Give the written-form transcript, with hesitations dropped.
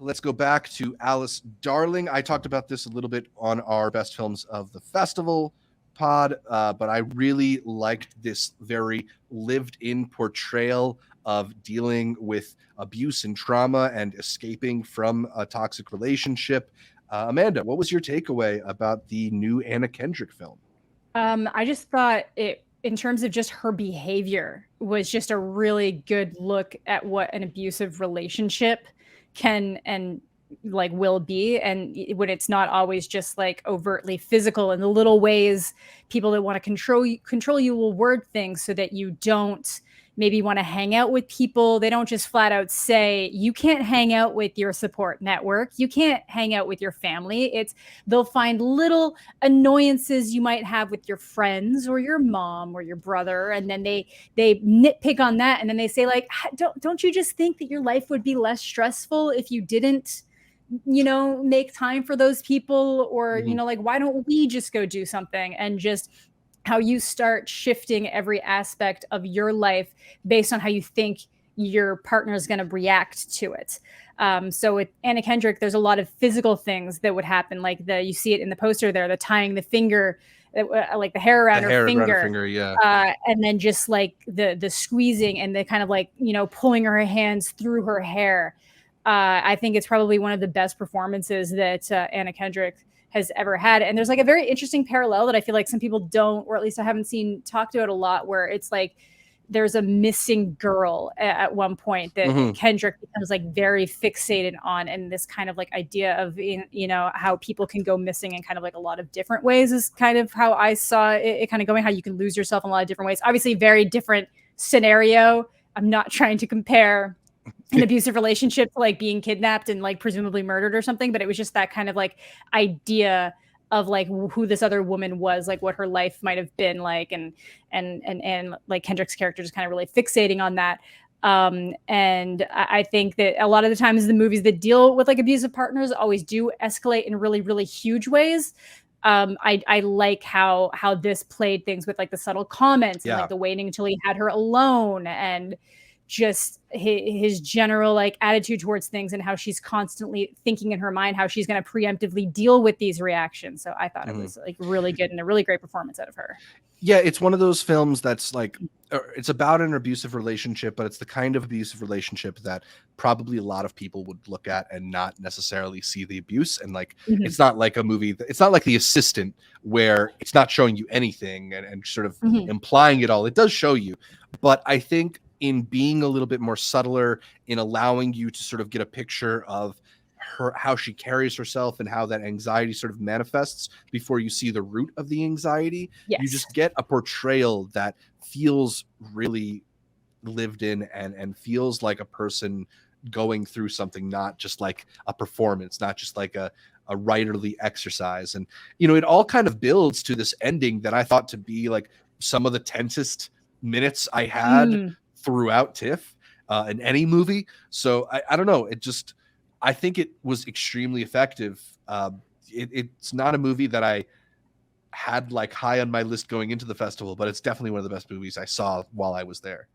let's go back to Alice Darling. I talked about this a little bit on our best films of the festival pod, but I really liked this very lived-in portrayal of dealing with abuse and trauma and escaping from a toxic relationship. Amanda, what was your takeaway about the new Anna Kendrick film? I just thought it, in terms of just her behavior, was just a really good look at what an abusive relationship can and like will be, and when it's not always just like overtly physical, in the little ways people that want to control you will word things so that you don't maybe want to hang out with people. They don't just flat out say you can't hang out with your support network, you can't hang out with your family. It's, they'll find little annoyances you might have with your friends or your mom or your brother, and then they nitpick on that, and then they say like, don't you just think that your life would be less stressful if you didn't, you know, make time for those people? Or you know, like, why don't we just go do something? And just how you start shifting every aspect of your life based on how you think your partner is going to react to it. So with Anna Kendrick, there's a lot of physical things that would happen, like you see it in the poster there, the tying the finger, like the hair around her finger, yeah. And then just like the squeezing and the kind of like, you know, pulling her hands through her hair. I think it's probably one of the best performances that Anna Kendrick has ever had. And there's like a very interesting parallel that I feel like some people don't, or at least I haven't seen talked about a lot, where it's like there's a missing girl at one point that Kendrick becomes like very fixated on, and this kind of like idea of, you know, how people can go missing in kind of like a lot of different ways is kind of how I saw it kind of going, how you can lose yourself in a lot of different ways. Obviously very different scenario. I'm not trying to compare an abusive relationship to like being kidnapped and like presumably murdered or something, but it was just that kind of like idea of like who this other woman was, like what her life might have been like, and like Kendrick's character just kind of really fixating on that. And I think that a lot of the times the movies that deal with like abusive partners always do escalate in really, really huge ways. I like how this played things with like the subtle comments and like the waiting until he had her alone, and just his general like attitude towards things, and how she's constantly thinking in her mind how she's going to preemptively deal with these reactions. So I thought it was like really good and a really great performance out of her. Yeah, it's one of those films that's like, it's about an abusive relationship, but it's the kind of abusive relationship that probably a lot of people would look at and not necessarily see the abuse. And like, it's not like a movie, it's not like The Assistant, where it's not showing you anything and sort of implying it all. It does show you, but I think in being a little bit more subtler, in allowing you to sort of get a picture of her, how she carries herself and how that anxiety sort of manifests before you see the root of the anxiety, you just get a portrayal that feels really lived in and feels like a person going through something, not just like a performance, not just like a writerly exercise. And, you know, it all kind of builds to this ending that I thought to be like some of the tensest minutes I had throughout TIFF in any movie. So I don't know. It just, I think it was extremely effective. It's not a movie that I had like high on my list going into the festival, but it's definitely one of the best movies I saw while I was there.